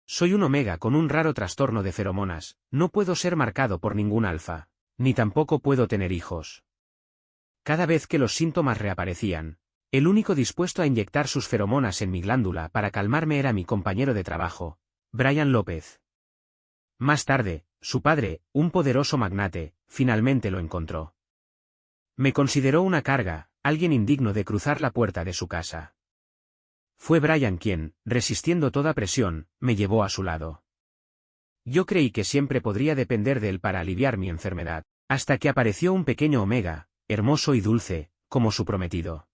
Soy un omega con un raro trastorno de feromonas, no puedo ser marcado por ningún alfa, ni tampoco puedo tener hijos. Cada vez que los síntomas reaparecían, el único dispuesto a inyectar sus feromonas en mi glándula para calmarme era mi compañero de trabajo, Brian López. Más tarde, su padre, un poderoso magnate, finalmente lo encontró. Me consideró una carga, alguien indigno de cruzar la puerta de su casa. Fue Brian quien, resistiendo toda presión, me llevó a su lado. Yo creí que siempre podría depender de él para aliviar mi enfermedad, hasta que apareció un pequeño omega, hermoso y dulce, como su prometido.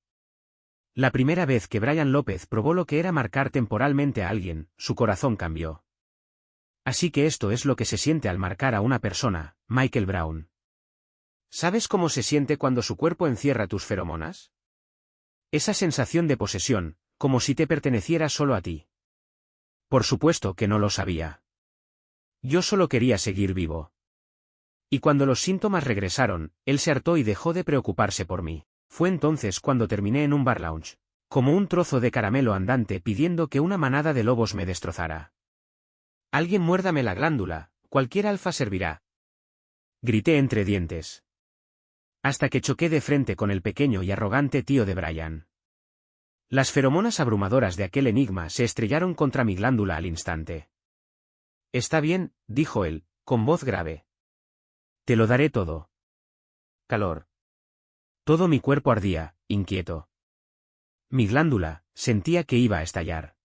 La primera vez que Brian López probó lo que era marcar temporalmente a alguien, su corazón cambió. Así que esto es lo que se siente al marcar a una persona, Michael Brown. ¿Sabes cómo se siente cuando su cuerpo encierra tus feromonas? Esa sensación de posesión, como si te perteneciera solo a ti. Por supuesto que no lo sabía. Yo solo quería seguir vivo. Y cuando los síntomas regresaron, él se hartó y dejó de preocuparse por mí. Fue entonces cuando terminé en un bar lounge, como un trozo de caramelo andante pidiendo que una manada de lobos me destrozara. Alguien muérdame la glándula, cualquier alfa servirá. Grité entre dientes. Hasta que choqué de frente con el pequeño y arrogante tío de Brian. Las feromonas abrumadoras de aquel enigma se estrellaron contra mi glándula al instante. Está bien, dijo él, con voz grave. Te lo daré todo. Calor. Todo mi cuerpo ardía, inquieto. Mi glándula, sentía que iba a estallar.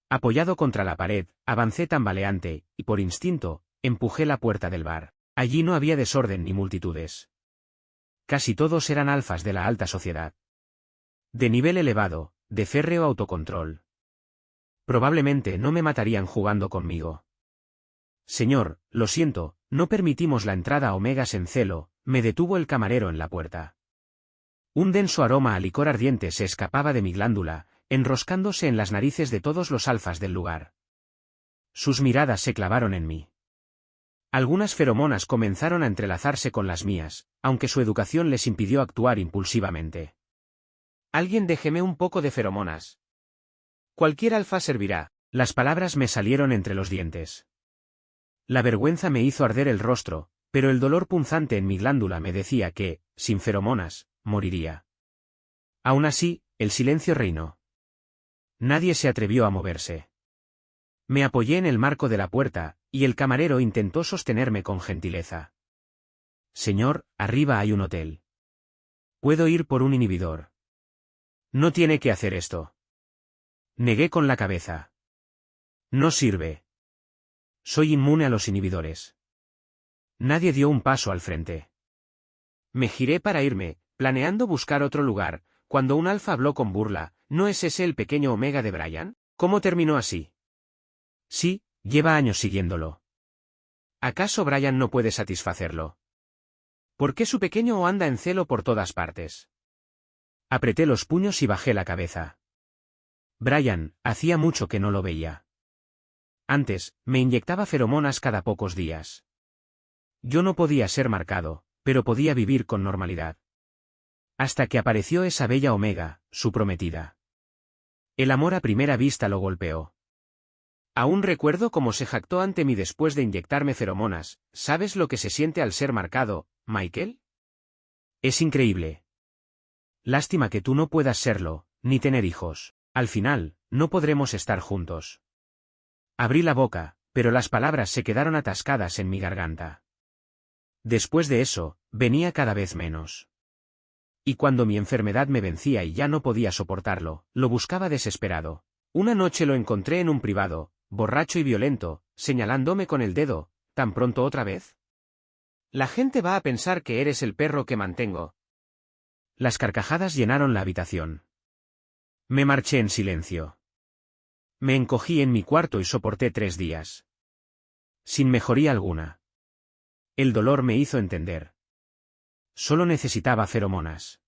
Apoyado contra la pared, avancé tambaleante, y por instinto, empujé la puerta del bar. Allí no había desorden ni multitudes. Casi todos eran alfas de la alta sociedad. De nivel elevado, de férreo autocontrol. Probablemente no me matarían jugando conmigo. Señor, lo siento, no permitimos la entrada a omegas en celo, me detuvo el camarero en la puerta. Un denso aroma a licor ardiente se escapaba de mi glándula, enroscándose en las narices de todos los alfas del lugar. Sus miradas se clavaron en mí. Algunas feromonas comenzaron a entrelazarse con las mías, aunque su educación les impidió actuar impulsivamente. Alguien déjeme un poco de feromonas. Cualquier alfa servirá. Las palabras me salieron entre los dientes. La vergüenza me hizo arder el rostro, pero el dolor punzante en mi glándula me decía que, sin feromonas, moriría. Aún así, el silencio reinó. Nadie se atrevió a moverse. Me apoyé en el marco de la puerta, y el camarero intentó sostenerme con gentileza. Señor, arriba hay un hotel. Puedo ir por un inhibidor. No tiene que hacer esto. Negué con la cabeza. No sirve. Soy inmune a los inhibidores. Nadie dio un paso al frente. Me giré para irme, planeando buscar otro lugar, cuando un alfa habló con burla. ¿No es ese el pequeño omega de Brian? ¿Cómo terminó así? Sí, lleva años siguiéndolo. ¿Acaso Brian no puede satisfacerlo? ¿Por qué su pequeño anda en celo por todas partes? Apreté los puños y bajé la cabeza. Brian, hacía mucho que no lo veía. Antes, me inyectaba feromonas cada pocos días. Yo no podía ser marcado, pero podía vivir con normalidad. Hasta que apareció esa bella omega, su prometida. El amor a primera vista lo golpeó. Aún recuerdo cómo se jactó ante mí después de inyectarme feromonas. ¿Sabes lo que se siente al ser marcado, Michael? Es increíble. Lástima que tú no puedas serlo, ni tener hijos. Al final, no podremos estar juntos. Abrí la boca, pero las palabras se quedaron atascadas en mi garganta. Después de eso, venía cada vez menos. Y cuando mi enfermedad me vencía y ya no podía soportarlo, lo buscaba desesperado. Una noche lo encontré en un privado, borracho y violento, señalándome con el dedo. ¿Tan pronto otra vez? La gente va a pensar que eres el perro que mantengo. Las carcajadas llenaron la habitación. Me marché en silencio. Me encogí en mi cuarto y soporté 3 días. Sin mejoría alguna. El dolor me hizo entender. Solo necesitaba feromonas.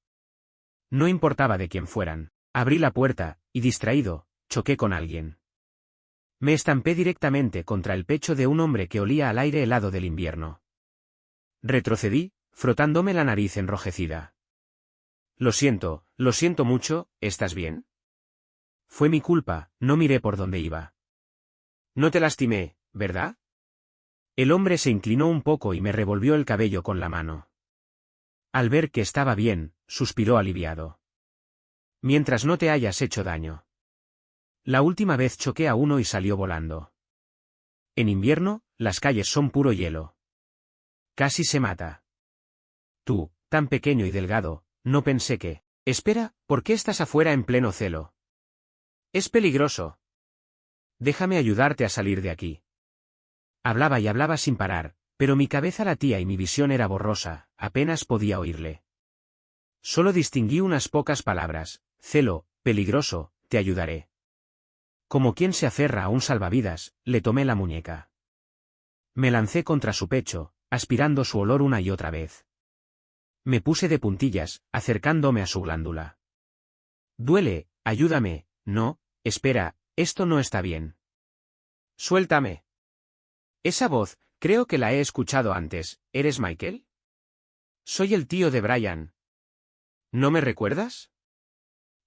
No importaba de quién fueran. Abrí la puerta, y distraído, choqué con alguien. Me estampé directamente contra el pecho de un hombre que olía al aire helado del invierno. Retrocedí, frotándome la nariz enrojecida. Lo siento mucho, ¿estás bien? Fue mi culpa, no miré por dónde iba. No te lastimé, ¿verdad? El hombre se inclinó un poco y me revolvió el cabello con la mano. Al ver que estaba bien, suspiró aliviado. Mientras no te hayas hecho daño. La última vez choqué a uno y salió volando. En invierno, las calles son puro hielo. Casi se mata. Tú, tan pequeño y delgado, no pensé que... Espera, ¿por qué estás afuera en pleno celo? Es peligroso. Déjame ayudarte a salir de aquí. Hablaba y hablaba sin parar, pero mi cabeza latía y mi visión era borrosa, apenas podía oírle. Solo distinguí unas pocas palabras: celo, peligroso, te ayudaré. Como quien se aferra a un salvavidas, le tomé la muñeca. Me lancé contra su pecho, aspirando su olor una y otra vez. Me puse de puntillas, acercándome a su glándula. Duele, ayúdame, no, espera, esto no está bien. Suéltame. Esa voz, creo que la he escuchado antes, ¿eres Michael? Soy el tío de Brian. ¿No me recuerdas?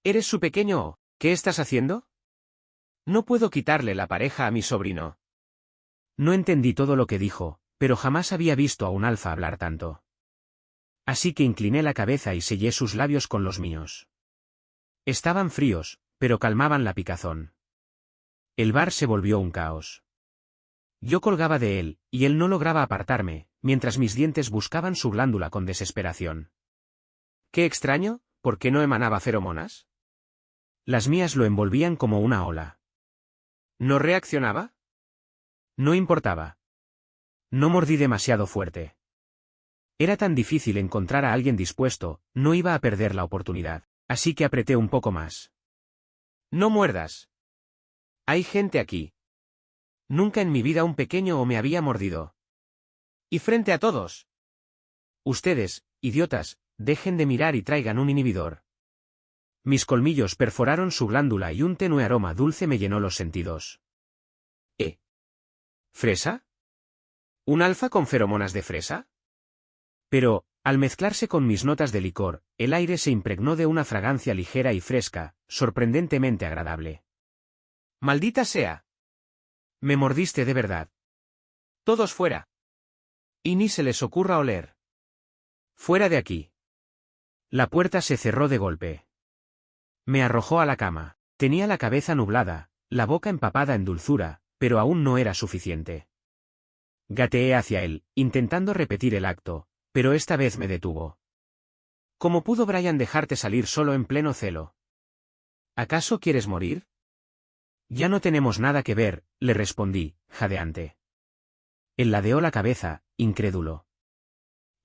¿Eres su pequeño? ¿Qué estás haciendo? No puedo quitarle la pareja a mi sobrino. No entendí todo lo que dijo, pero jamás había visto a un alfa hablar tanto. Así que incliné la cabeza y sellé sus labios con los míos. Estaban fríos, pero calmaban la picazón. El bar se volvió un caos. Yo colgaba de él, y él no lograba apartarme, mientras mis dientes buscaban su glándula con desesperación. Qué extraño, ¿por qué no emanaba feromonas? Las mías lo envolvían como una ola. ¿No reaccionaba? No importaba. No mordí demasiado fuerte. Era tan difícil encontrar a alguien dispuesto, no iba a perder la oportunidad, así que apreté un poco más. No muerdas. Hay gente aquí. Nunca en mi vida un pequeño o me había mordido. Y frente a todos. Ustedes, idiotas, dejen de mirar y traigan un inhibidor. Mis colmillos perforaron su glándula y un tenue aroma dulce me llenó los sentidos. ¿Fresa? ¿Un alfa con feromonas de fresa? Pero, al mezclarse con mis notas de licor, el aire se impregnó de una fragancia ligera y fresca, sorprendentemente agradable. ¡Maldita sea! Me mordiste de verdad. Todos fuera. Y ni se les ocurra oler. Fuera de aquí. La puerta se cerró de golpe. Me arrojó a la cama. Tenía la cabeza nublada, la boca empapada en dulzura, pero aún no era suficiente. Gateé hacia él, intentando repetir el acto, pero esta vez me detuvo. ¿Cómo pudo Brian dejarte salir solo en pleno celo? ¿Acaso quieres morir? Ya no tenemos nada que ver, le respondí, jadeante. Él ladeó la cabeza, incrédulo.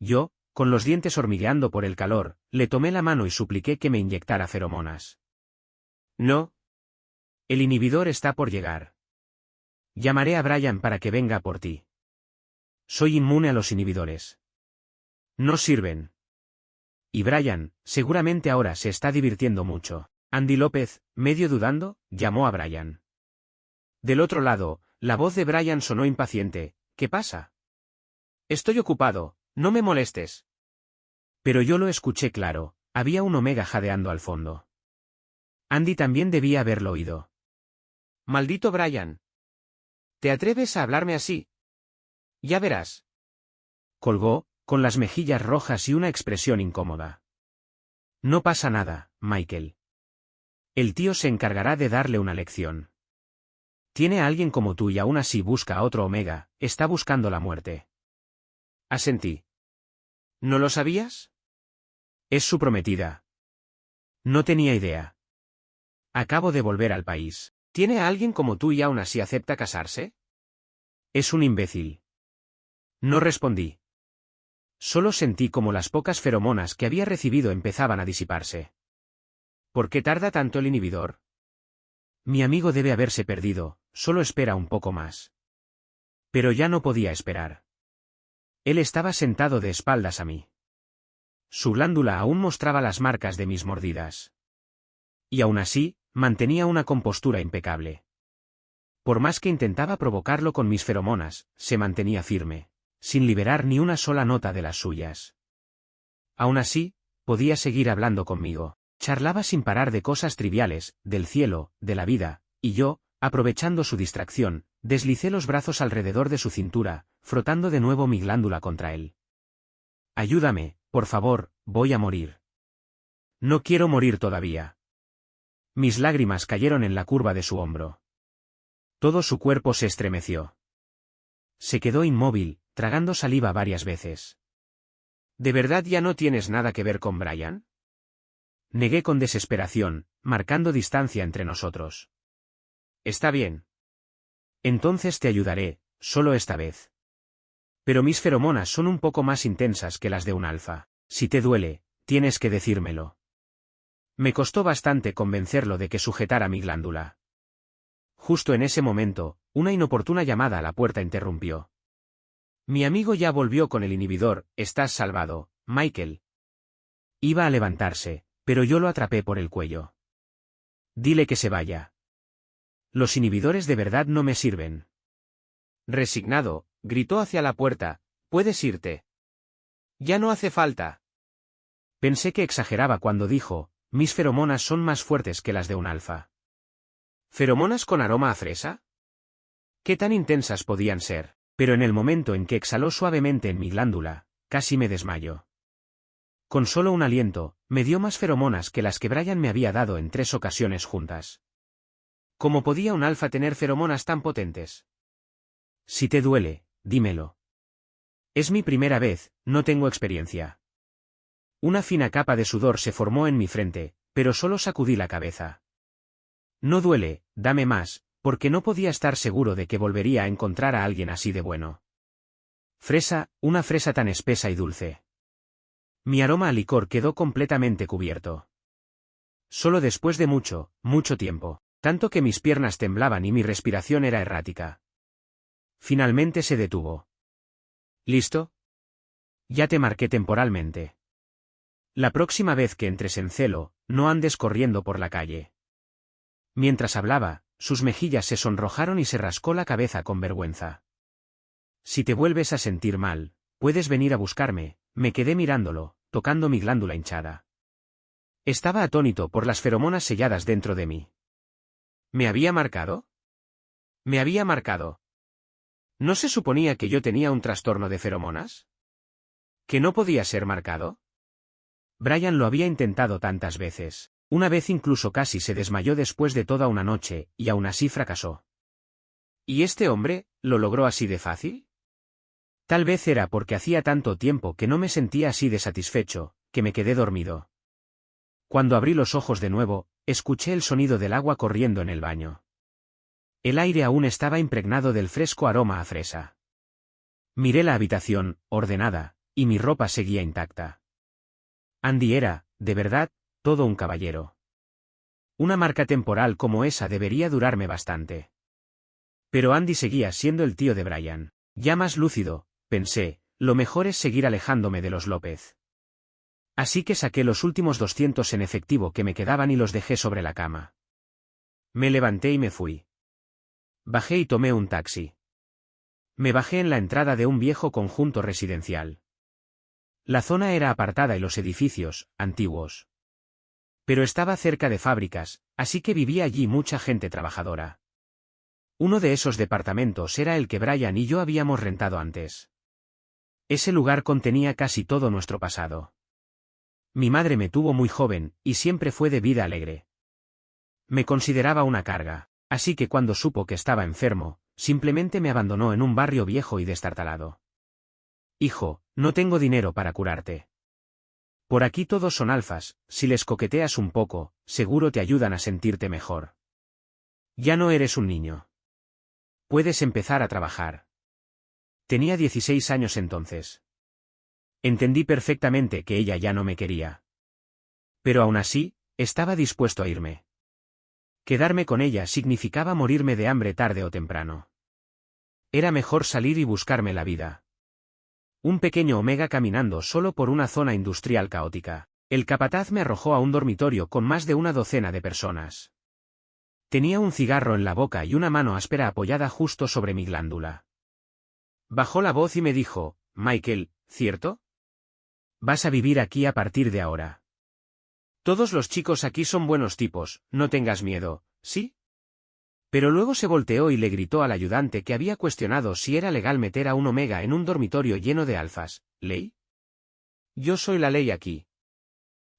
Yo, con los dientes hormigueando por el calor, le tomé la mano y supliqué que me inyectara feromonas. No. El inhibidor está por llegar. Llamaré a Brian para que venga por ti. Soy inmune a los inhibidores. No sirven. Y Brian, seguramente ahora se está divirtiendo mucho. Andy López, medio dudando, llamó a Brian. Del otro lado, la voz de Brian sonó impaciente. ¿Qué pasa? Estoy ocupado, no me molestes. Pero yo lo escuché claro, había un omega jadeando al fondo. Andy también debía haberlo oído. Maldito Brian. ¿Te atreves a hablarme así? Ya verás. Colgó, con las mejillas rojas y una expresión incómoda. No pasa nada, Michael. El tío se encargará de darle una lección. Tiene a alguien como tú y aún así busca a otro omega, está buscando la muerte. Asentí. ¿No lo sabías? Es su prometida. No tenía idea. Acabo de volver al país. ¿Tiene a alguien como tú y aún así acepta casarse? Es un imbécil. No respondí. Solo sentí como las pocas feromonas que había recibido empezaban a disiparse. ¿Por qué tarda tanto el inhibidor? Mi amigo debe haberse perdido, solo espera un poco más. Pero ya no podía esperar. Él estaba sentado de espaldas a mí. Su glándula aún mostraba las marcas de mis mordidas. Y aún así, mantenía una compostura impecable. Por más que intentaba provocarlo con mis feromonas, se mantenía firme, sin liberar ni una sola nota de las suyas. Aún así, podía seguir hablando conmigo. Charlaba sin parar de cosas triviales, del cielo, de la vida, y yo, aprovechando su distracción, Deslicé los brazos alrededor de su cintura, frotando de nuevo mi glándula contra él. Ayúdame, por favor, voy a morir. No quiero morir todavía. Mis lágrimas cayeron en la curva de su hombro. Todo su cuerpo se estremeció. Se quedó inmóvil, tragando saliva varias veces. ¿De verdad ya no tienes nada que ver con Brian? Negué con desesperación, marcando distancia entre nosotros. Está bien. Entonces te ayudaré, solo esta vez. Pero mis feromonas son un poco más intensas que las de un alfa. Si te duele, tienes que decírmelo. Me costó bastante convencerlo de que sujetara mi glándula. Justo en ese momento, una inoportuna llamada a la puerta interrumpió. Mi amigo ya volvió con el inhibidor. Estás salvado, Michael. Iba a levantarse, pero yo lo atrapé por el cuello. Dile que se vaya. Los inhibidores de verdad no me sirven. Resignado, gritó hacia la puerta, puedes irte. Ya no hace falta. Pensé que exageraba cuando dijo, mis feromonas son más fuertes que las de un alfa. ¿Feromonas con aroma a fresa? ¿Qué tan intensas podían ser? Pero en el momento en que exhaló suavemente en mi glándula, casi me desmayo. Con solo un aliento, me dio más feromonas que las que Brian me había dado en 3 ocasiones juntas. ¿Cómo podía un alfa tener feromonas tan potentes? Si te duele, dímelo. Es mi primera vez, no tengo experiencia. Una fina capa de sudor se formó en mi frente, pero solo sacudí la cabeza. No duele, dame más, porque no podía estar seguro de que volvería a encontrar a alguien así de bueno. Fresa, una fresa tan espesa y dulce. Mi aroma a licor quedó completamente cubierto. Solo después de mucho, mucho tiempo, tanto que mis piernas temblaban y mi respiración era errática. Finalmente se detuvo. ¿Listo? Ya te marqué temporalmente. La próxima vez que entres en celo, no andes corriendo por la calle. Mientras hablaba, sus mejillas se sonrojaron y se rascó la cabeza con vergüenza. Si te vuelves a sentir mal, puedes venir a buscarme. Me quedé mirándolo, tocando mi glándula hinchada. Estaba atónito por las feromonas selladas dentro de mí. ¿Me había marcado? ¿Me había marcado? ¿No se suponía que yo tenía un trastorno de feromonas? ¿Que no podía ser marcado? Brian lo había intentado tantas veces. Una vez incluso casi se desmayó después de toda una noche, y aún así fracasó. ¿Y este hombre, lo logró así de fácil? Tal vez era porque hacía tanto tiempo que no me sentía así de satisfecho, que me quedé dormido. Cuando abrí los ojos de nuevo, escuché el sonido del agua corriendo en el baño. El aire aún estaba impregnado del fresco aroma a fresa. Miré la habitación, ordenada, y mi ropa seguía intacta. Andy era, de verdad, todo un caballero. Una marca temporal como esa debería durarme bastante. Pero Andy seguía siendo el tío de Brian. Ya más lúcido, pensé, lo mejor es seguir alejándome de los López. Así que saqué los últimos 200 en efectivo que me quedaban y los dejé sobre la cama. Me levanté y me fui. Bajé y tomé un taxi. Me bajé en la entrada de un viejo conjunto residencial. La zona era apartada y los edificios, antiguos. Pero estaba cerca de fábricas, así que vivía allí mucha gente trabajadora. Uno de esos departamentos era el que Brian y yo habíamos rentado antes. Ese lugar contenía casi todo nuestro pasado. Mi madre me tuvo muy joven, y siempre fue de vida alegre. Me consideraba una carga, así que cuando supo que estaba enfermo, simplemente me abandonó en un barrio viejo y destartalado. Hijo, no tengo dinero para curarte. Por aquí todos son alfas, si les coqueteas un poco, seguro te ayudan a sentirte mejor. Ya no eres un niño. Puedes empezar a trabajar. Tenía 16 años entonces. Entendí perfectamente que ella ya no me quería. Pero aún así, estaba dispuesto a irme. Quedarme con ella significaba morirme de hambre tarde o temprano. Era mejor salir y buscarme la vida. Un pequeño Omega caminando solo por una zona industrial caótica. El capataz me arrojó a un dormitorio con más de una docena de personas. Tenía un cigarro en la boca y una mano áspera apoyada justo sobre mi glándula. Bajó la voz y me dijo, Michael, ¿cierto? Vas a vivir aquí a partir de ahora. Todos los chicos aquí son buenos tipos, no tengas miedo, ¿sí? Pero luego se volteó y le gritó al ayudante que había cuestionado si era legal meter a un omega en un dormitorio lleno de alfas. ¿Ley? Yo soy la ley aquí.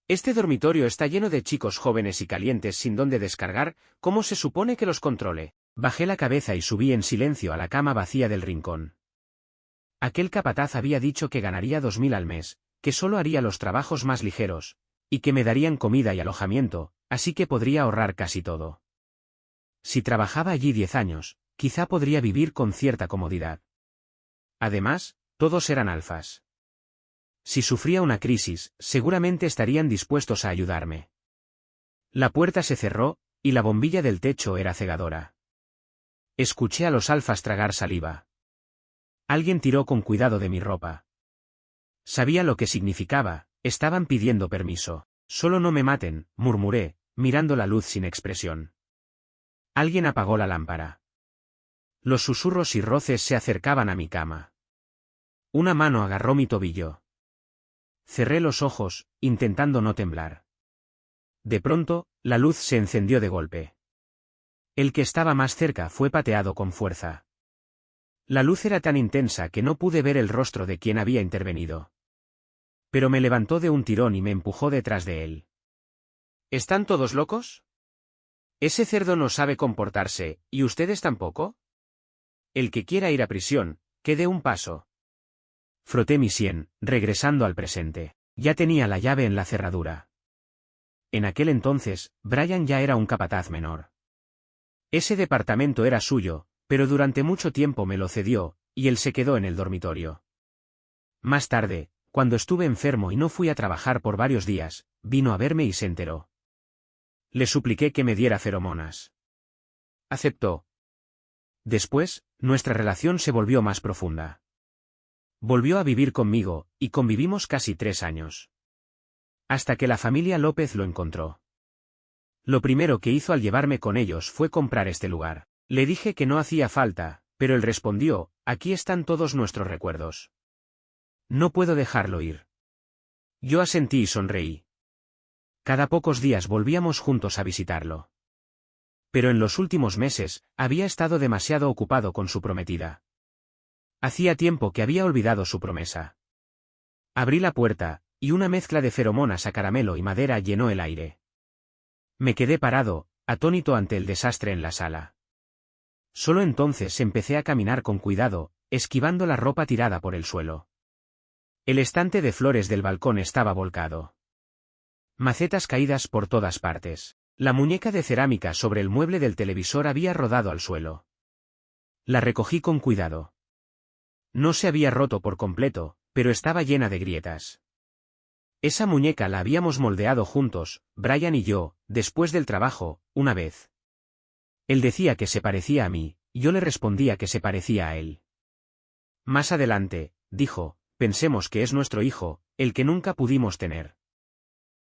Este dormitorio está lleno de chicos jóvenes y calientes sin dónde descargar, ¿cómo se supone que los controle? Bajé la cabeza y subí en silencio a la cama vacía del rincón. Aquel capataz había dicho que ganaría 2000 al mes, que solo haría los trabajos más ligeros, y que me darían comida y alojamiento, así que podría ahorrar casi todo. Si trabajaba allí 10 años, quizá podría vivir con cierta comodidad. Además, todos eran alfas. Si sufría una crisis, seguramente estarían dispuestos a ayudarme. La puerta se cerró, y la bombilla del techo era cegadora. Escuché a los alfas tragar saliva. Alguien tiró con cuidado de mi ropa. Sabía lo que significaba, estaban pidiendo permiso. Solo no me maten, murmuré, mirando la luz sin expresión. Alguien apagó la lámpara. Los susurros y roces se acercaban a mi cama. Una mano agarró mi tobillo. Cerré los ojos, intentando no temblar. De pronto, la luz se encendió de golpe. El que estaba más cerca fue pateado con fuerza. La luz era tan intensa que no pude ver el rostro de quien había intervenido. Pero me levantó de un tirón y me empujó detrás de él. ¿Están todos locos? Ese cerdo no sabe comportarse, ¿y ustedes tampoco? El que quiera ir a prisión, que dé un paso. Froté mi sien, regresando al presente. Ya tenía la llave en la cerradura. En aquel entonces, Brian ya era un capataz menor. Ese departamento era suyo, pero durante mucho tiempo me lo cedió, y él se quedó en el dormitorio. Más tarde, cuando estuve enfermo y no fui a trabajar por varios días, vino a verme y se enteró. Le supliqué que me diera feromonas. Aceptó. Después, nuestra relación se volvió más profunda. Volvió a vivir conmigo, y convivimos casi 3 años. Hasta que la familia López lo encontró. Lo primero que hizo al llevarme con ellos fue comprar este lugar. Le dije que no hacía falta, pero él respondió, aquí están todos nuestros recuerdos. No puedo dejarlo ir. Yo asentí y sonreí. Cada pocos días volvíamos juntos a visitarlo. Pero en los últimos meses, había estado demasiado ocupado con su prometida. Hacía tiempo que había olvidado su promesa. Abrí la puerta, y una mezcla de feromonas a caramelo y madera llenó el aire. Me quedé parado, atónito ante el desastre en la sala. Solo entonces empecé a caminar con cuidado, esquivando la ropa tirada por el suelo. El estante de flores del balcón estaba volcado. Macetas caídas por todas partes. La muñeca de cerámica sobre el mueble del televisor había rodado al suelo. La recogí con cuidado. No se había roto por completo, pero estaba llena de grietas. Esa muñeca la habíamos moldeado juntos, Brian y yo, después del trabajo, una vez. Él decía que se parecía a mí, y yo le respondía que se parecía a él. Más adelante, dijo, pensemos que es nuestro hijo, el que nunca pudimos tener.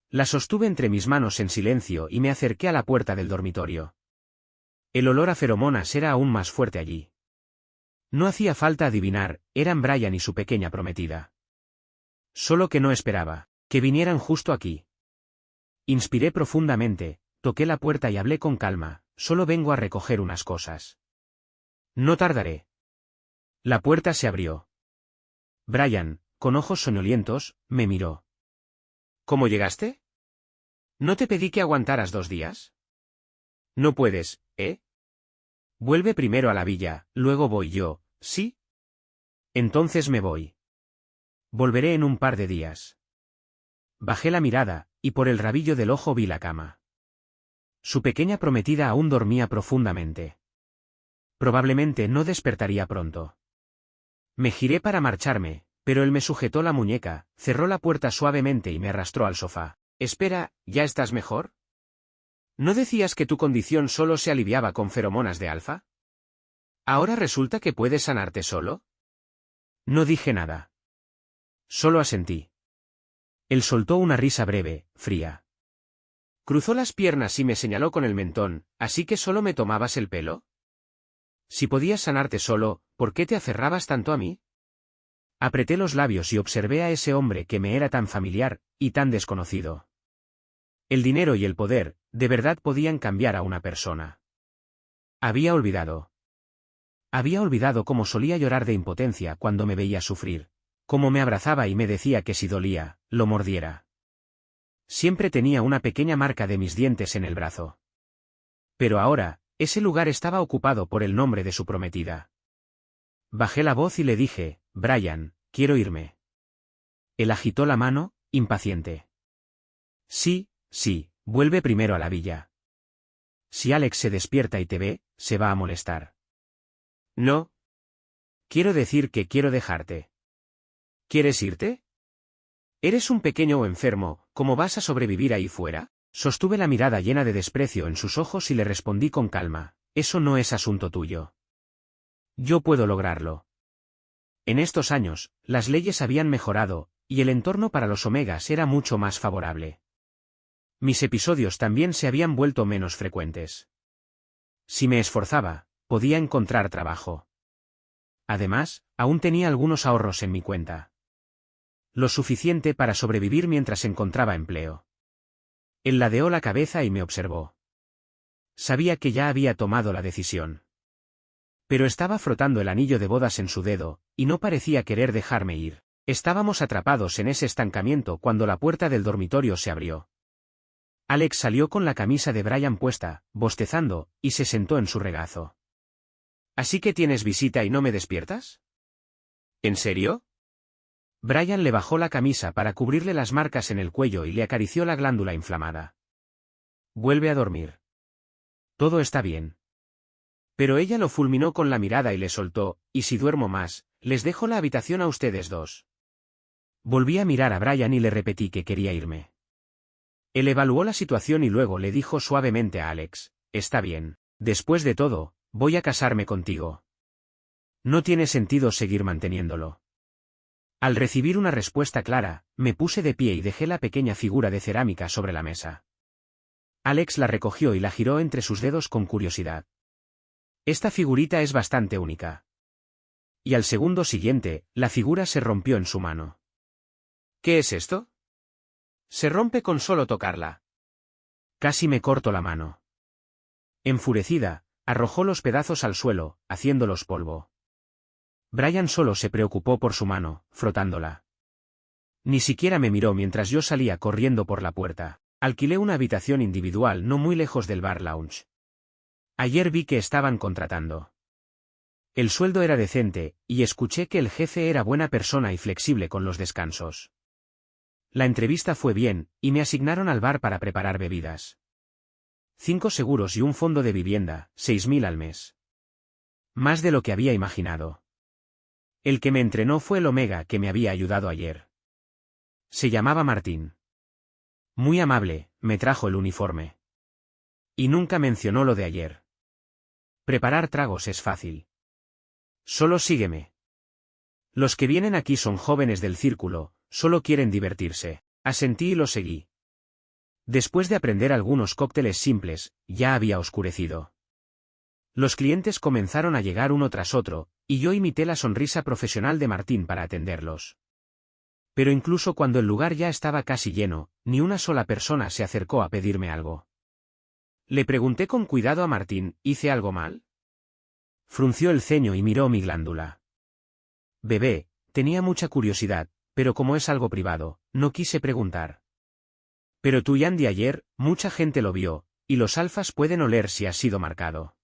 La sostuve entre mis manos en silencio y me acerqué a la puerta del dormitorio. El olor a feromonas era aún más fuerte allí. No hacía falta adivinar, eran Brian y su pequeña prometida. Solo que no esperaba que vinieran justo aquí. Inspiré profundamente, toqué la puerta y hablé con calma, solo vengo a recoger unas cosas. No tardaré. La puerta se abrió. Brian, con ojos soñolientos, me miró. ¿Cómo llegaste? ¿No te pedí que aguantaras 2 días? No puedes, ¿eh? Vuelve primero a la villa, luego voy yo, ¿sí? Entonces me voy. Volveré en un par de días. Bajé la mirada, y por el rabillo del ojo vi la cama. Su pequeña prometida aún dormía profundamente. Probablemente no despertaría pronto. Me giré para marcharme, pero él me sujetó la muñeca, cerró la puerta suavemente y me arrastró al sofá. Espera, ¿ya estás mejor? ¿No decías que tu condición solo se aliviaba con feromonas de alfa? ¿Ahora resulta que puedes sanarte solo? No dije nada. Solo asentí. Él soltó una risa breve, fría. Cruzó las piernas y me señaló con el mentón, ¿así que solo me tomabas el pelo? Si podías sanarte solo, ¿por qué te aferrabas tanto a mí? Apreté los labios y observé a ese hombre que me era tan familiar, y tan desconocido. El dinero y el poder, de verdad podían cambiar a una persona. Había olvidado. Había olvidado cómo solía llorar de impotencia cuando me veía sufrir, cómo me abrazaba y me decía que si dolía, lo mordiera. Siempre tenía una pequeña marca de mis dientes en el brazo. Pero ahora, ese lugar estaba ocupado por el nombre de su prometida. Bajé la voz y le dije, Brian, quiero irme. Él agitó la mano, impaciente. Sí, vuelve primero a la villa. Si Alex se despierta y te ve, se va a molestar. No. Quiero decir que quiero dejarte. ¿Quieres irte? Eres un pequeño enfermo, ¿cómo vas a sobrevivir ahí fuera? Sostuve la mirada llena de desprecio en sus ojos y le respondí con calma, eso no es asunto tuyo. Yo puedo lograrlo. En estos años, las leyes habían mejorado, y el entorno para los omegas era mucho más favorable. Mis episodios también se habían vuelto menos frecuentes. Si me esforzaba, podía encontrar trabajo. Además, aún tenía algunos ahorros en mi cuenta. Lo suficiente para sobrevivir mientras encontraba empleo. Él ladeó la cabeza y me observó. Sabía que ya había tomado la decisión. Pero estaba frotando el anillo de bodas en su dedo, y no parecía querer dejarme ir. Estábamos atrapados en ese estancamiento cuando la puerta del dormitorio se abrió. Alex salió con la camisa de Brian puesta, bostezando, y se sentó en su regazo. ¿Así que tienes visita y no me despiertas? ¿En serio? Brian le bajó la camisa para cubrirle las marcas en el cuello y le acarició la glándula inflamada. Vuelve a dormir. Todo está bien. Pero ella lo fulminó con la mirada y le soltó, y si duermo más, les dejo la habitación a ustedes dos. Volví a mirar a Brian y le repetí que quería irme. Él evaluó la situación y luego le dijo suavemente a Alex, está bien, después de todo, voy a casarme contigo. No tiene sentido seguir manteniéndolo. Al recibir una respuesta clara, me puse de pie y dejé la pequeña figura de cerámica sobre la mesa. Alex la recogió y la giró entre sus dedos con curiosidad. Esta figurita es bastante única. Y al segundo siguiente, la figura se rompió en su mano. ¿Qué es esto? Se rompe con solo tocarla. Casi me corto la mano. Enfurecida, arrojó los pedazos al suelo, haciéndolos polvo. Brian solo se preocupó por su mano, frotándola. Ni siquiera me miró mientras yo salía corriendo por la puerta. Alquilé una habitación individual no muy lejos del bar lounge. Ayer vi que estaban contratando. El sueldo era decente, y escuché que el jefe era buena persona y flexible con los descansos. La entrevista fue bien, y me asignaron al bar para preparar bebidas. 5 seguros y un fondo de vivienda, 6.000 al mes. Más de lo que había imaginado. El que me entrenó fue el Omega que me había ayudado ayer. Se llamaba Martín. Muy amable, me trajo el uniforme. Y nunca mencionó lo de ayer. Preparar tragos es fácil. Solo sígueme. Los que vienen aquí son jóvenes del círculo, solo quieren divertirse. Asentí y lo seguí. Después de aprender algunos cócteles simples, ya había oscurecido. Los clientes comenzaron a llegar uno tras otro, y yo imité la sonrisa profesional de Martín para atenderlos. Pero incluso cuando el lugar ya estaba casi lleno, ni una sola persona se acercó a pedirme algo. Le pregunté con cuidado a Martín, ¿hice algo mal? Frunció el ceño y miró mi glándula. Bebé, tenía mucha curiosidad, pero como es algo privado, no quise preguntar. Pero tú y Andy ayer, mucha gente lo vio, y los alfas pueden oler si has sido marcado.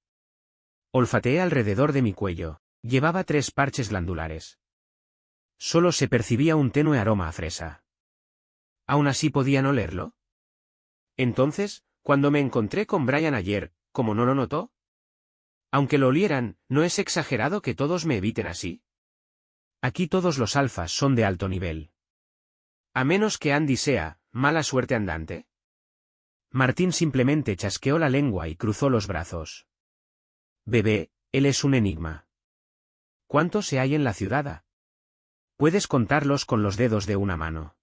Olfateé alrededor de mi cuello, llevaba 3 parches glandulares. Solo se percibía un tenue aroma a fresa. ¿Aún así podían olerlo? Entonces, cuando me encontré con Brian ayer, ¿cómo no lo notó? Aunque lo olieran, ¿no es exagerado que todos me eviten así? Aquí todos los alfas son de alto nivel. A menos que Andy sea, mala suerte andante. Martín simplemente chasqueó la lengua y cruzó los brazos. Bebé, él es un enigma. ¿Cuántos se hay en la ciudad? Puedes contarlos con los dedos de una mano.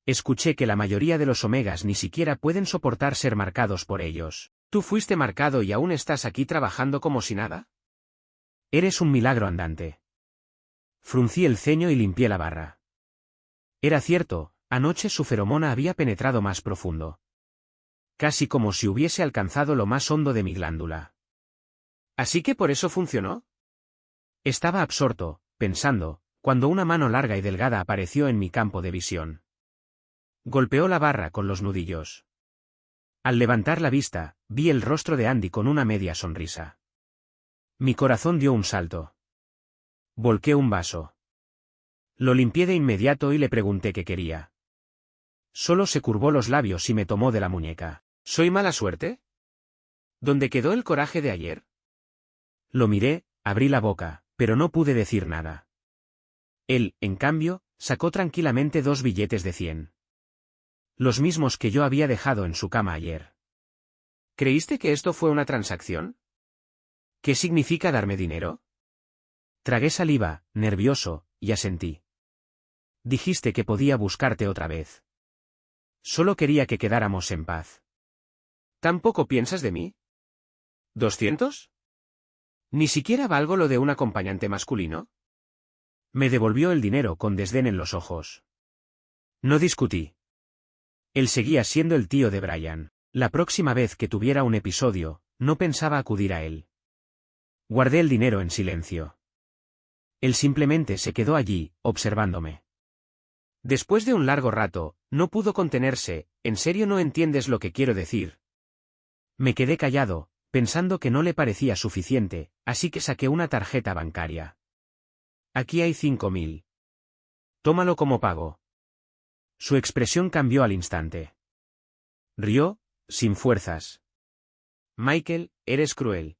Escuché que la mayoría de los omegas ni siquiera pueden soportar ser marcados por ellos. ¿Tú fuiste marcado y aún estás aquí trabajando como si nada? Eres un milagro andante. Fruncí el ceño y limpié la barra. Era cierto, anoche su feromona había penetrado más profundo. Casi como si hubiese alcanzado lo más hondo de mi glándula. ¿Así que por eso funcionó? Estaba absorto, pensando, cuando una mano larga y delgada apareció en mi campo de visión. Golpeó la barra con los nudillos. Al levantar la vista, vi el rostro de Andy con una media sonrisa. Mi corazón dio un salto. Volqué un vaso. Lo limpié de inmediato y le pregunté qué quería. Solo se curvó los labios y me tomó de la muñeca. ¿Soy mala suerte? ¿Dónde quedó el coraje de ayer? Lo miré, abrí la boca, pero no pude decir nada. Él, en cambio, sacó tranquilamente 2 billetes de 100. Los mismos que yo había dejado en su cama ayer. ¿Creíste que esto fue una transacción? ¿Qué significa darme dinero? Tragué saliva, nervioso, y asentí. Dijiste que podía buscarte otra vez. Solo quería que quedáramos en paz. ¿Tampoco piensas de mí? ¿200? ¿Ni siquiera valgo lo de un acompañante masculino? Me devolvió el dinero con desdén en los ojos. No discutí. Él seguía siendo el tío de Brian. La próxima vez que tuviera un episodio, no pensaba acudir a él. Guardé el dinero en silencio. Él simplemente se quedó allí, observándome. Después de un largo rato, no pudo contenerse. ¿En serio no entiendes lo que quiero decir? Me quedé callado, pensando que no le parecía suficiente, así que saqué una tarjeta bancaria. Aquí hay 5.000. Tómalo como pago. Su expresión cambió al instante. Rió, sin fuerzas. Michael, eres cruel.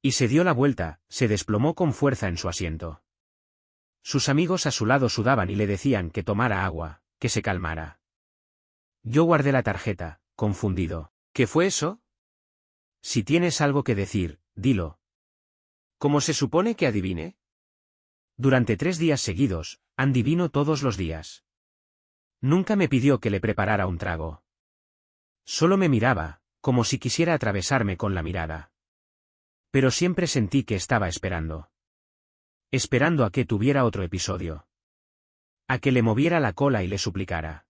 Y se dio la vuelta, se desplomó con fuerza en su asiento. Sus amigos a su lado sudaban y le decían que tomara agua, que se calmara. Yo guardé la tarjeta, confundido. ¿Qué fue eso? Si tienes algo que decir, dilo. ¿Cómo se supone que adivine? Durante 3 días seguidos, Andy vino todos los días. Nunca me pidió que le preparara un trago. Solo me miraba, como si quisiera atravesarme con la mirada. Pero siempre sentí que estaba esperando. Esperando a que tuviera otro episodio. A que le moviera la cola y le suplicara.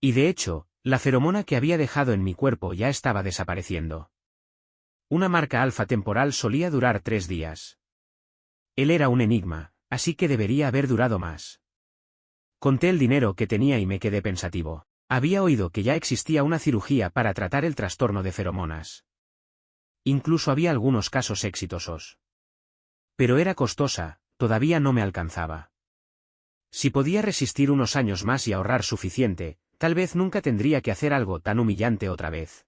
Y de hecho, la feromona que había dejado en mi cuerpo ya estaba desapareciendo. Una marca alfa temporal solía durar 3 días. Él era un enigma, así que debería haber durado más. Conté el dinero que tenía y me quedé pensativo. Había oído que ya existía una cirugía para tratar el trastorno de feromonas. Incluso había algunos casos exitosos. Pero era costosa, todavía no me alcanzaba. Si podía resistir unos años más y ahorrar suficiente, tal vez nunca tendría que hacer algo tan humillante otra vez.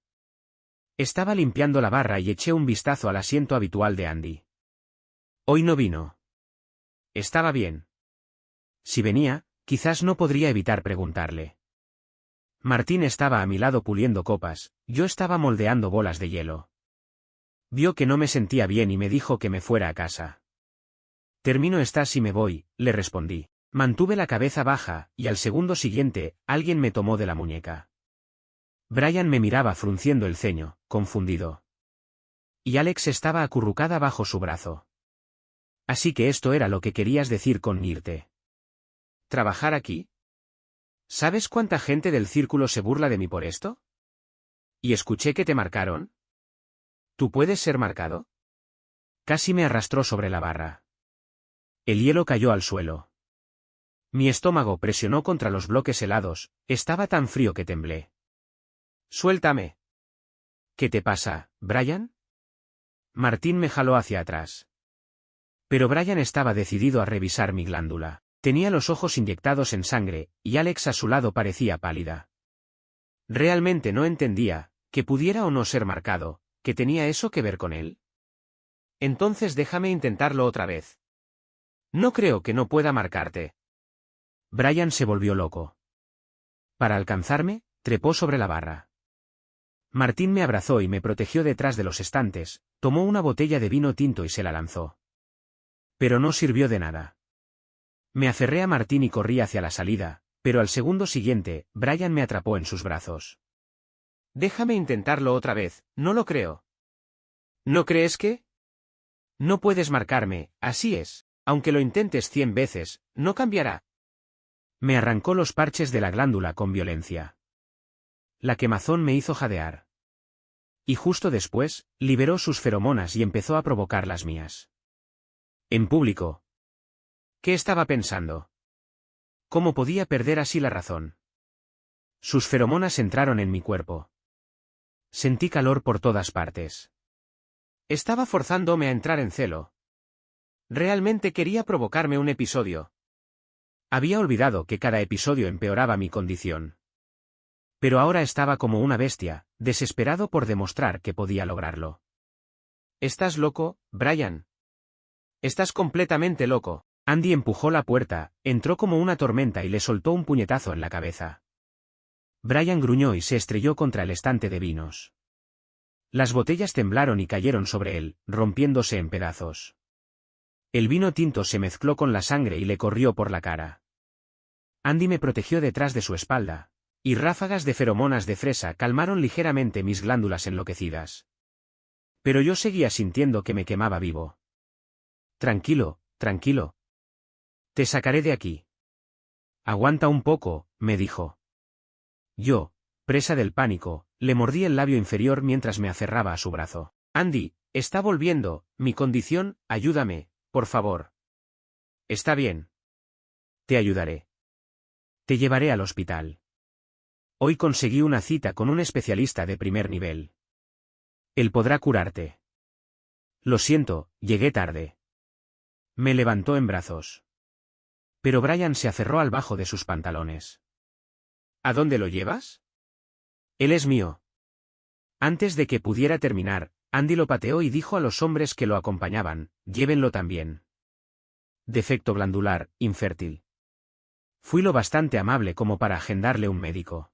Estaba limpiando la barra y eché un vistazo al asiento habitual de Andy. Hoy no vino. Estaba bien. Si venía, quizás no podría evitar preguntarle. Martín estaba a mi lado puliendo copas, yo estaba moldeando bolas de hielo. Vio que no me sentía bien y me dijo que me fuera a casa. Termino estás y me voy, le respondí. Mantuve la cabeza baja, y al segundo siguiente, alguien me tomó de la muñeca. Brian me miraba frunciendo el ceño, confundido. Y Alex estaba acurrucada bajo su brazo. Así que esto era lo que querías decir con irte. ¿Trabajar aquí? ¿Sabes cuánta gente del círculo se burla de mí por esto? ¿Y escuché que te marcaron? ¿Tú puedes ser marcado? Casi me arrastró sobre la barra. El hielo cayó al suelo. Mi estómago presionó contra los bloques helados, estaba tan frío que temblé. Suéltame. ¿Qué te pasa, Brian? Martín me jaló hacia atrás. Pero Brian estaba decidido a revisar mi glándula. Tenía los ojos inyectados en sangre, y Alex a su lado parecía pálida. Realmente no entendía, que pudiera o no ser marcado, que tenía eso que ver con él. Entonces déjame intentarlo otra vez. No creo que no pueda marcarte. Brian se volvió loco. Para alcanzarme, trepó sobre la barra. Martín me abrazó y me protegió detrás de los estantes, tomó una botella de vino tinto y se la lanzó. Pero no sirvió de nada. Me aferré a Martín y corrí hacia la salida, pero al segundo siguiente, Brian me atrapó en sus brazos. Déjame intentarlo otra vez, no lo creo. ¿No crees que? No puedes marcarme, así es, aunque lo intentes 100 veces, no cambiará. Me arrancó los parches de la glándula con violencia. La quemazón me hizo jadear. Y justo después, liberó sus feromonas y empezó a provocar las mías. En público. ¿Qué estaba pensando? ¿Cómo podía perder así la razón? Sus feromonas entraron en mi cuerpo. Sentí calor por todas partes. Estaba forzándome a entrar en celo. Realmente quería provocarme un episodio. Había olvidado que cada episodio empeoraba mi condición. Pero ahora estaba como una bestia, desesperado por demostrar que podía lograrlo. ¿Estás loco, Brian? Estás completamente loco. Andy empujó la puerta, entró como una tormenta y le soltó un puñetazo en la cabeza. Brian gruñó y se estrelló contra el estante de vinos. Las botellas temblaron y cayeron sobre él, rompiéndose en pedazos. El vino tinto se mezcló con la sangre y le corrió por la cara. Andy me protegió detrás de su espalda, y ráfagas de feromonas de fresa calmaron ligeramente mis glándulas enloquecidas. Pero yo seguía sintiendo que me quemaba vivo. Tranquilo, tranquilo. Te sacaré de aquí. Aguanta un poco, me dijo. Yo, presa del pánico, le mordí el labio inferior mientras me aferraba a su brazo. Andy, está volviendo, mi condición, ayúdame, por favor. Está bien. Te ayudaré. Te llevaré al hospital. Hoy conseguí una cita con un especialista de primer nivel. Él podrá curarte. Lo siento, llegué tarde. Me levantó en brazos. Pero Brian se aferró al bajo de sus pantalones. ¿A dónde lo llevas? Él es mío. Antes de que pudiera terminar, Andy lo pateó y dijo a los hombres que lo acompañaban, llévenlo también. Defecto glandular, infértil. Fui lo bastante amable como para agendarle un médico.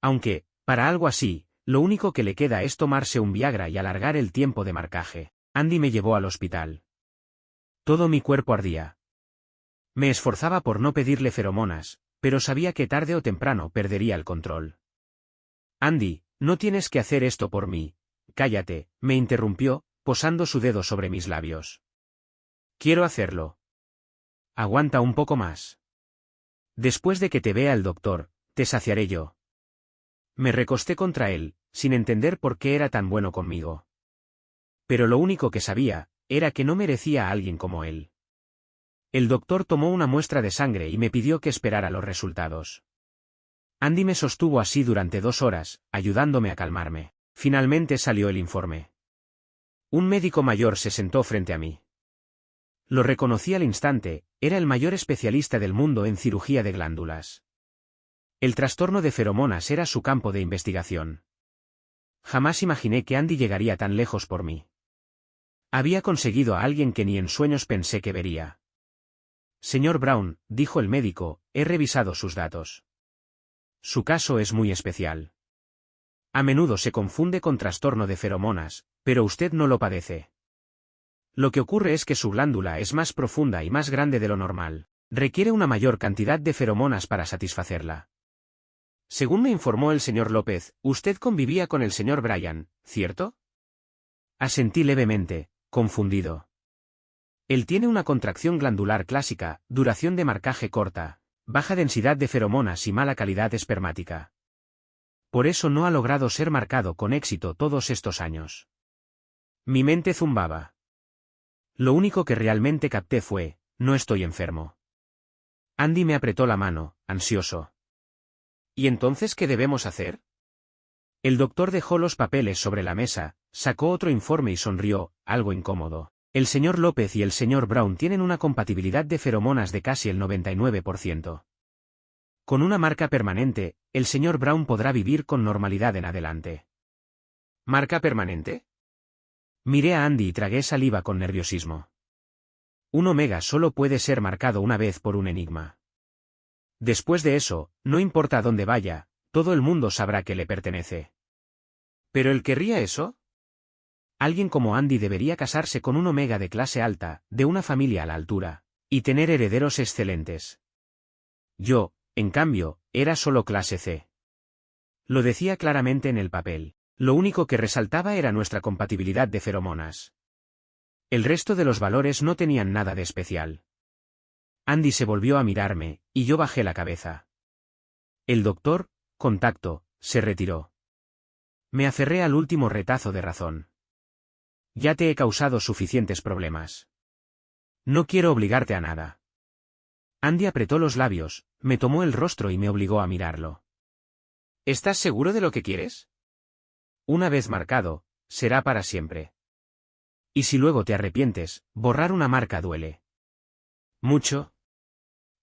Aunque, para algo así, lo único que le queda es tomarse un Viagra y alargar el tiempo de marcaje. Andy me llevó al hospital. Todo mi cuerpo ardía. Me esforzaba por no pedirle feromonas, pero sabía que tarde o temprano perdería el control. Andy, no tienes que hacer esto por mí. Cállate, me interrumpió, posando su dedo sobre mis labios. Quiero hacerlo. Aguanta un poco más. Después de que te vea el doctor, te saciaré yo. Me recosté contra él, sin entender por qué era tan bueno conmigo. Pero lo único que sabía, era que no merecía a alguien como él. El doctor tomó una muestra de sangre y me pidió que esperara los resultados. Andy me sostuvo así durante 2 horas, ayudándome a calmarme. Finalmente salió el informe. Un médico mayor se sentó frente a mí. Lo reconocí al instante, era el mayor especialista del mundo en cirugía de glándulas. El trastorno de feromonas era su campo de investigación. Jamás imaginé que Andy llegaría tan lejos por mí. Había conseguido a alguien que ni en sueños pensé que vería. Señor Brown, dijo el médico, he revisado sus datos. Su caso es muy especial. A menudo se confunde con trastorno de feromonas, pero usted no lo padece. Lo que ocurre es que su glándula es más profunda y más grande de lo normal. Requiere una mayor cantidad de feromonas para satisfacerla. Según me informó el señor López, usted convivía con el señor Brian, ¿cierto? Asentí levemente, confundido. Él tiene una contracción glandular clásica, duración de marcaje corta, baja densidad de feromonas y mala calidad espermática. Por eso no ha logrado ser marcado con éxito todos estos años. Mi mente zumbaba. Lo único que realmente capté fue, no estoy enfermo. Andy me apretó la mano, ansioso. ¿Y entonces qué debemos hacer? El doctor dejó los papeles sobre la mesa, sacó otro informe y sonrió, algo incómodo. El señor López y el señor Brown tienen una compatibilidad de feromonas de casi el 99%. Con una marca permanente, el señor Brown podrá vivir con normalidad en adelante. ¿Marca permanente? Miré a Andy y tragué saliva con nerviosismo. Un omega solo puede ser marcado una vez por un enigma. Después de eso, no importa a dónde vaya, todo el mundo sabrá que le pertenece. ¿Pero él querría eso? Alguien como Andy debería casarse con un omega de clase alta, de una familia a la altura, y tener herederos excelentes. Yo, en cambio, era solo clase C. Lo decía claramente en el papel. Lo único que resaltaba era nuestra compatibilidad de feromonas. El resto de los valores no tenían nada de especial. Andy se volvió a mirarme, y yo bajé la cabeza. El doctor, contacto, se retiró. Me aferré al último retazo de razón. Ya te he causado suficientes problemas. No quiero obligarte a nada. Andy apretó los labios, me tomó el rostro y me obligó a mirarlo. ¿Estás seguro de lo que quieres? Una vez marcado, será para siempre. Y si luego te arrepientes, borrar una marca duele. ¿Mucho?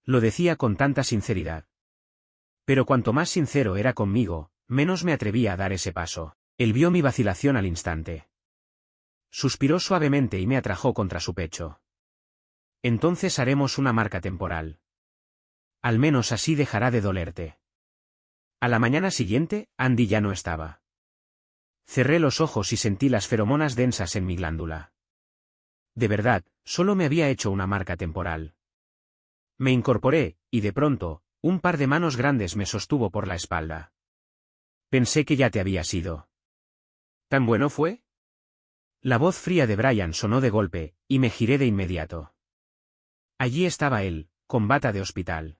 Lo decía con tanta sinceridad. Pero cuanto más sincero era conmigo, menos me atrevía a dar ese paso. Él vio mi vacilación al instante. Suspiró suavemente y me atrajo contra su pecho. Entonces haremos una marca temporal. Al menos así dejará de dolerte. A la mañana siguiente, Andy ya no estaba. Cerré los ojos y sentí las feromonas densas en mi glándula. De verdad, solo me había hecho una marca temporal. Me incorporé, y de pronto, un par de manos grandes me sostuvo por la espalda. Pensé que ya te habías ido. ¿Tan bueno fue? La voz fría de Brian sonó de golpe, y me giré de inmediato. Allí estaba él, con bata de hospital.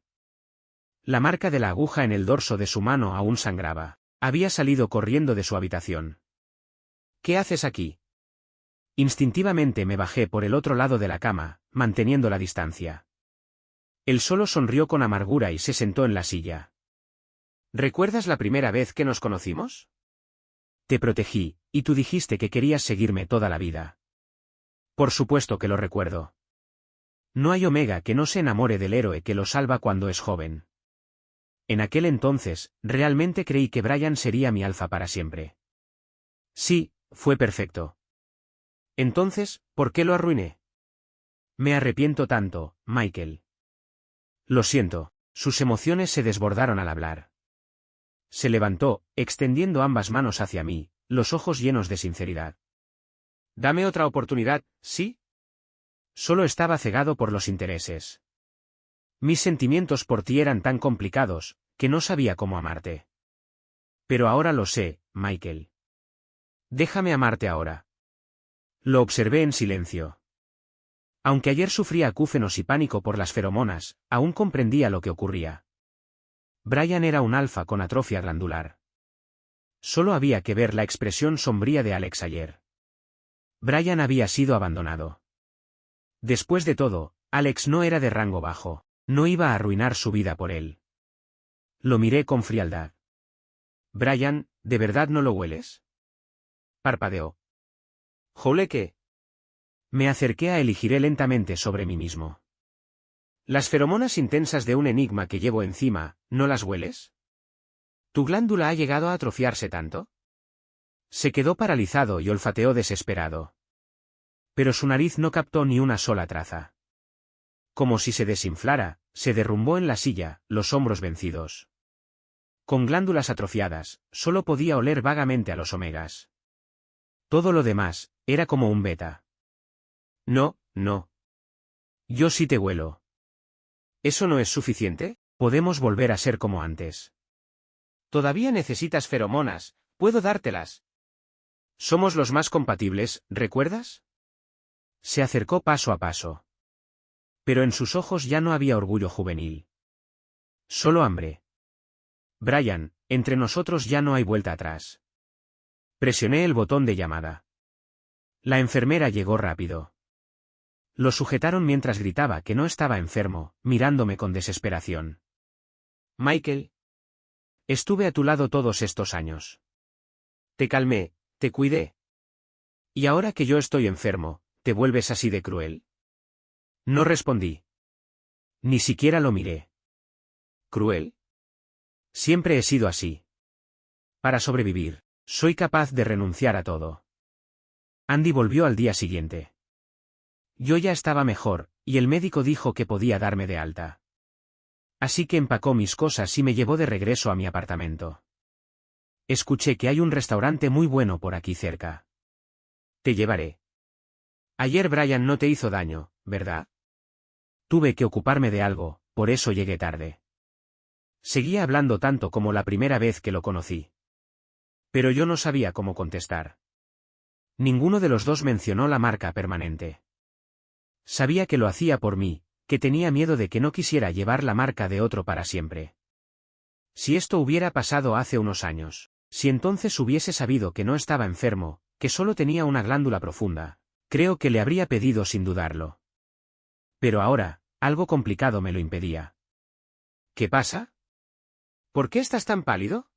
La marca de la aguja en el dorso de su mano aún sangraba. Había salido corriendo de su habitación. ¿Qué haces aquí? Instintivamente me bajé por el otro lado de la cama, manteniendo la distancia. Él solo sonrió con amargura y se sentó en la silla. ¿Recuerdas la primera vez que nos conocimos? Te protegí, y tú dijiste que querías seguirme toda la vida. Por supuesto que lo recuerdo. No hay Omega que no se enamore del héroe que lo salva cuando es joven. En aquel entonces, realmente creí que Brian sería mi alfa para siempre. Sí, fue perfecto. Entonces, ¿por qué lo arruiné? Me arrepiento tanto, Michael. Lo siento. Sus emociones se desbordaron al hablar. Se levantó, extendiendo ambas manos hacia mí, los ojos llenos de sinceridad. Dame otra oportunidad, ¿sí? Solo estaba cegado por los intereses. Mis sentimientos por ti eran tan complicados, que no sabía cómo amarte. Pero ahora lo sé, Michael. Déjame amarte ahora. Lo observé en silencio. Aunque ayer sufría acúfenos y pánico por las feromonas, aún comprendía lo que ocurría. Brian era un alfa con atrofia glandular. Solo había que ver la expresión sombría de Alex ayer. Brian había sido abandonado. Después de todo, Alex no era de rango bajo, no iba a arruinar su vida por él. Lo miré con frialdad. Brian, ¿de verdad no lo hueles? Parpadeó. ¿Jole qué? Me acerqué a él y giré lentamente sobre mí mismo. Las feromonas intensas de un enigma que llevo encima, ¿no las hueles? ¿Tu glándula ha llegado a atrofiarse tanto? Se quedó paralizado y olfateó desesperado. Pero su nariz no captó ni una sola traza. Como si se desinflara, se derrumbó en la silla, los hombros vencidos. Con glándulas atrofiadas, solo podía oler vagamente a los omegas. Todo lo demás, era como un beta. No, no. Yo sí te huelo. ¿Eso no es suficiente? Podemos volver a ser como antes. Todavía necesitas feromonas, puedo dártelas. Somos los más compatibles, ¿recuerdas? Se acercó paso a paso. Pero en sus ojos ya no había orgullo juvenil. Solo hambre. Brian, entre nosotros ya no hay vuelta atrás. Presioné el botón de llamada. La enfermera llegó rápido. Lo sujetaron mientras gritaba que no estaba enfermo, mirándome con desesperación. Michael. Estuve a tu lado todos estos años. Te calmé, te cuidé. Y ahora que yo estoy enfermo, ¿te vuelves así de cruel? No respondí. Ni siquiera lo miré. ¿Cruel? Siempre he sido así. Para sobrevivir, soy capaz de renunciar a todo. Andy volvió al día siguiente. Yo ya estaba mejor, y el médico dijo que podía darme de alta. Así que empacó mis cosas y me llevó de regreso a mi apartamento. Escuché que hay un restaurante muy bueno por aquí cerca. Te llevaré. Ayer Brian no te hizo daño, ¿verdad? Tuve que ocuparme de algo, por eso llegué tarde. Seguía hablando tanto como la primera vez que lo conocí. Pero yo no sabía cómo contestar. Ninguno de los dos mencionó la marca permanente. Sabía que lo hacía por mí, que tenía miedo de que no quisiera llevar la marca de otro para siempre. Si esto hubiera pasado hace unos años, Si entonces hubiese sabido que no estaba enfermo, que solo tenía una glándula profunda, creo que le habría pedido sin dudarlo. Pero ahora, algo complicado me lo impedía. ¿Qué pasa? ¿Por qué estás tan pálido?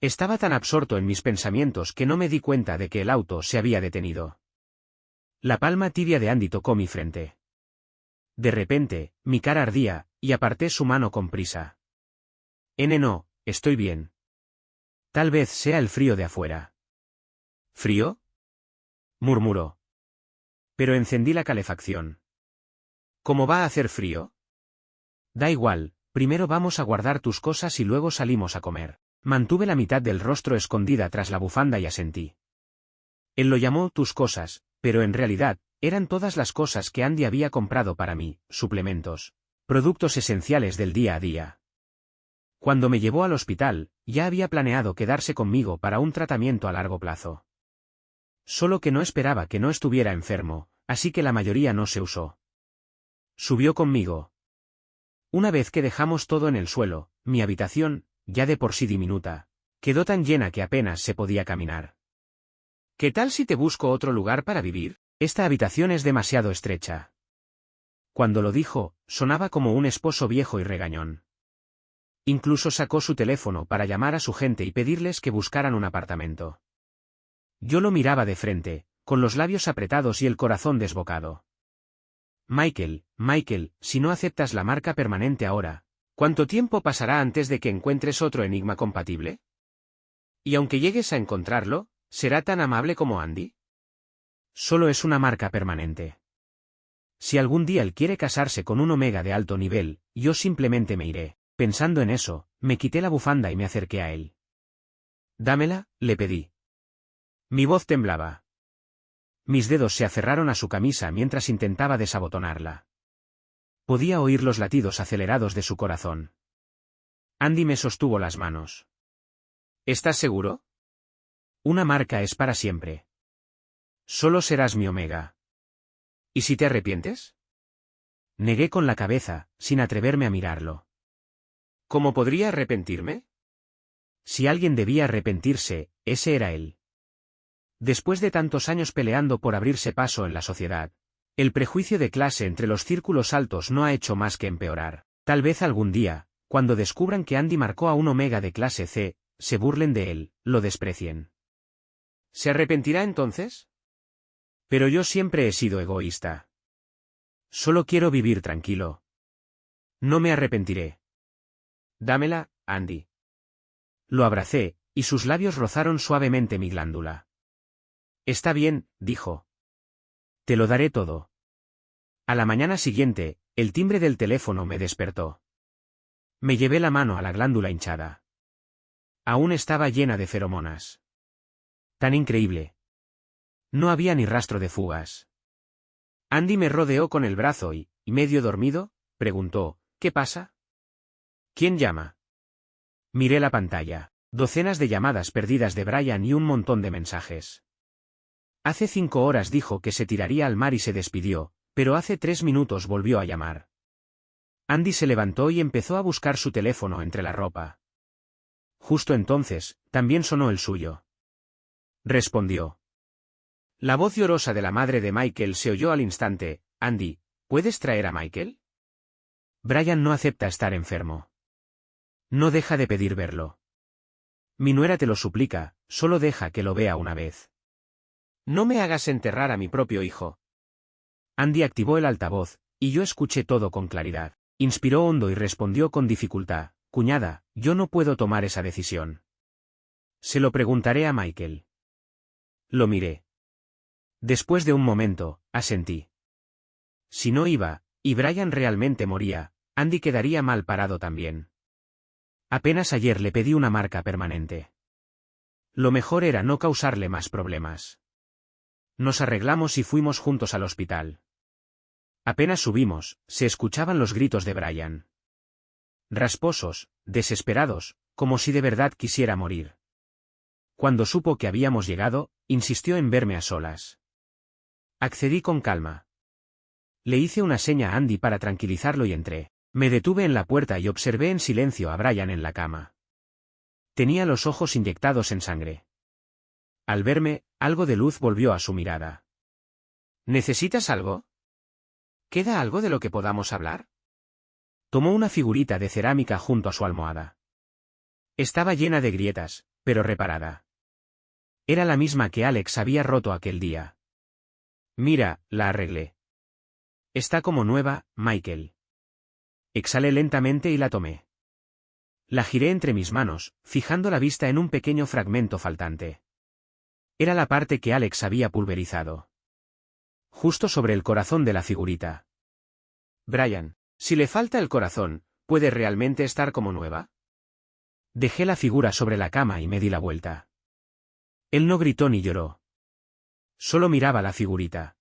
Estaba tan absorto en mis pensamientos que no me di cuenta de que el auto se había detenido. La palma tibia de Andy tocó mi frente. De repente, mi cara ardía, y aparté su mano con prisa. No, estoy bien. Tal vez sea el frío de afuera. ¿Frío? Murmuró. Pero encendí la calefacción. ¿Cómo va a hacer frío? Da igual, primero vamos a guardar tus cosas y luego salimos a comer. Mantuve la mitad del rostro escondida tras la bufanda y asentí. Él lo llamó tus cosas, pero en realidad, eran todas las cosas que Andy había comprado para mí, suplementos, productos esenciales del día a día. Cuando me llevó al hospital, ya había planeado quedarse conmigo para un tratamiento a largo plazo. Solo que no esperaba que no estuviera enfermo, así que la mayoría no se usó. Subió conmigo. Una vez que dejamos todo en el suelo, mi habitación, ya de por sí diminuta, quedó tan llena que apenas se podía caminar. ¿Qué tal si te busco otro lugar para vivir? Esta habitación es demasiado estrecha. Cuando lo dijo, sonaba como un esposo viejo y regañón. Incluso sacó su teléfono para llamar a su gente y pedirles que buscaran un apartamento. Yo lo miraba de frente, con los labios apretados y el corazón desbocado. Michael, si no aceptas la marca permanente ahora, ¿cuánto tiempo pasará antes de que encuentres otro enigma compatible? Y aunque llegues a encontrarlo, ¿será tan amable como Andy? Solo es una marca permanente. Si algún día él quiere casarse con un omega de alto nivel, yo simplemente me iré. Pensando en eso, me quité la bufanda y me acerqué a él. Dámela, le pedí. Mi voz temblaba. Mis dedos se aferraron a su camisa mientras intentaba desabotonarla. Podía oír los latidos acelerados de su corazón. Andy me sostuvo las manos. ¿Estás seguro? Una marca es para siempre. Solo serás mi omega. ¿Y si te arrepientes? Negué con la cabeza, sin atreverme a mirarlo. ¿Cómo podría arrepentirme? Si alguien debía arrepentirse, ese era él. Después de tantos años peleando por abrirse paso en la sociedad, el prejuicio de clase entre los círculos altos no ha hecho más que empeorar. Tal vez algún día, cuando descubran que Andy marcó a un omega de clase C, se burlen de él, lo desprecien. ¿Se arrepentirá entonces? Pero yo siempre he sido egoísta. Solo quiero vivir tranquilo. No me arrepentiré. Dámela, Andy. Lo abracé, y sus labios rozaron suavemente mi glándula. Está bien, dijo. Te lo daré todo. A la mañana siguiente, el timbre del teléfono me despertó. Me llevé la mano a la glándula hinchada. Aún estaba llena de feromonas. Tan increíble. No había ni rastro de fugas. Andy me rodeó con el brazo y, medio dormido, preguntó, ¿qué pasa? ¿Quién llama? Miré la pantalla. Docenas de llamadas perdidas de Brian y un montón de mensajes. Hace 5 horas dijo que se tiraría al mar y se despidió, pero hace 3 minutos volvió a llamar. Andy se levantó y empezó a buscar su teléfono entre la ropa. Justo entonces, también sonó el suyo. Respondió. La voz llorosa de la madre de Michael se oyó al instante. Andy, ¿puedes traer a Michael? Brian no acepta estar enfermo. No deja de pedir verlo. Mi nuera te lo suplica, solo deja que lo vea una vez. No me hagas enterrar a mi propio hijo. Andy activó el altavoz, y yo escuché todo con claridad. Inspiró hondo y respondió con dificultad, cuñada, yo no puedo tomar esa decisión. Se lo preguntaré a Michael. Lo miré. Después de un momento, asentí. Si no iba, y Brian realmente moría, Andy quedaría mal parado también. Apenas ayer le pedí una marca permanente. Lo mejor era no causarle más problemas. Nos arreglamos y fuimos juntos al hospital. Apenas subimos, se escuchaban los gritos de Brian. Rasposos, desesperados, como si de verdad quisiera morir. Cuando supo que habíamos llegado, insistió en verme a solas. Accedí con calma. Le hice una seña a Andy para tranquilizarlo y entré. Me detuve en la puerta y observé en silencio a Brian en la cama. Tenía los ojos inyectados en sangre. Al verme, algo de luz volvió a su mirada. ¿Necesitas algo? ¿Queda algo de lo que podamos hablar? Tomó una figurita de cerámica junto a su almohada. Estaba llena de grietas, pero reparada. Era la misma que Alex había roto aquel día. Mira, la arreglé. Está como nueva, Michael. Exhalé lentamente y la tomé. La giré entre mis manos, fijando la vista en un pequeño fragmento faltante. Era la parte que Alex había pulverizado. Justo sobre el corazón de la figurita. Brian, si le falta el corazón, ¿puede realmente estar como nueva? Dejé la figura sobre la cama y me di la vuelta. Él no gritó ni lloró. Solo miraba la figurita.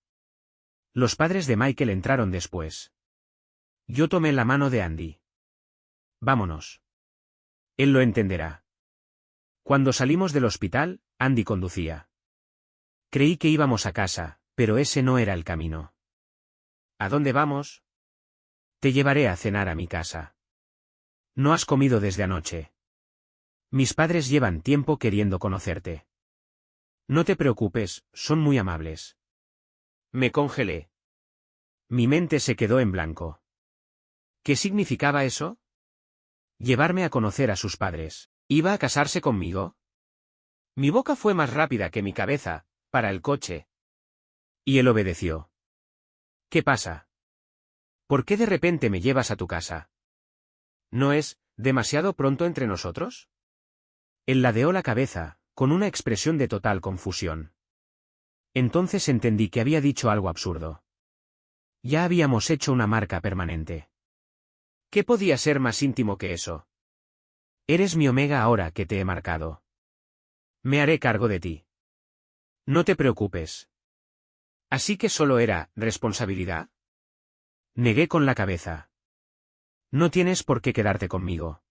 Los padres de Michael entraron después. Yo tomé la mano de Andy. Vámonos. Él lo entenderá. Cuando salimos del hospital, Andy conducía. Creí que íbamos a casa, pero ese no era el camino. ¿A dónde vamos? Te llevaré a cenar a mi casa. No has comido desde anoche. Mis padres llevan tiempo queriendo conocerte. No te preocupes, son muy amables. Me congelé. Mi mente se quedó en blanco. ¿Qué significaba eso? Llevarme a conocer a sus padres. ¿Iba a casarse conmigo? Mi boca fue más rápida que mi cabeza, para el coche. Y él obedeció. ¿Qué pasa? ¿Por qué de repente me llevas a tu casa? ¿No es demasiado pronto entre nosotros? Él ladeó la cabeza, con una expresión de total confusión. Entonces entendí que había dicho algo absurdo. Ya habíamos hecho una marca permanente. ¿Qué podía ser más íntimo que eso? Eres mi omega ahora que te he marcado. Me haré cargo de ti. No te preocupes. ¿Así que solo era responsabilidad? Negué con la cabeza. No tienes por qué quedarte conmigo.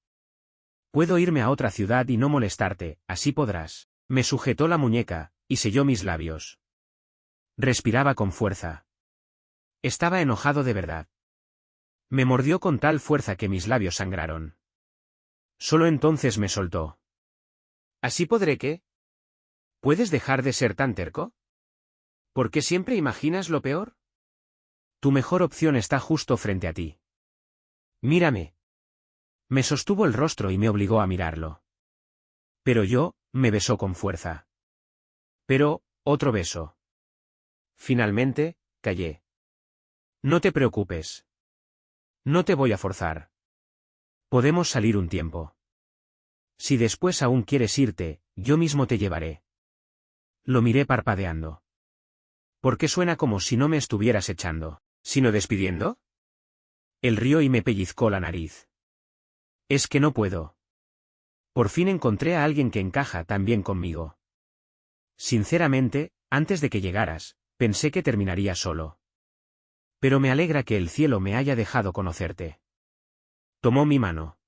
Puedo irme a otra ciudad y no molestarte, así podrás. Me sujetó la muñeca, y selló mis labios. Respiraba con fuerza. Estaba enojado de verdad. Me mordió con tal fuerza que mis labios sangraron. Solo entonces me soltó. ¿Así podré qué? ¿Puedes dejar de ser tan terco? ¿Por qué siempre imaginas lo peor? Tu mejor opción está justo frente a ti. Mírame. Me sostuvo el rostro y me obligó a mirarlo. Pero me besó con fuerza. Pero, otro beso. Finalmente, callé. No te preocupes. No te voy a forzar. Podemos salir un tiempo. Si después aún quieres irte, yo mismo te llevaré. Lo miré parpadeando. ¿Por qué suena como si no me estuvieras echando, sino despidiendo? Él rió y me pellizcó la nariz. Es que no puedo. Por fin encontré a alguien que encaja tan bien conmigo. Sinceramente, antes de que llegaras, pensé que terminaría solo. Pero me alegra que el cielo me haya dejado conocerte. Tomó mi mano.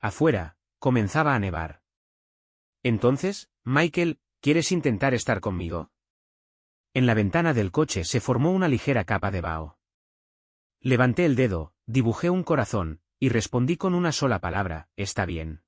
Afuera, comenzaba a nevar. Entonces, Michael, ¿quieres intentar estar conmigo? En la ventana del coche se formó una ligera capa de vaho. Levanté el dedo, dibujé un corazón, y respondí con una sola palabra, está bien.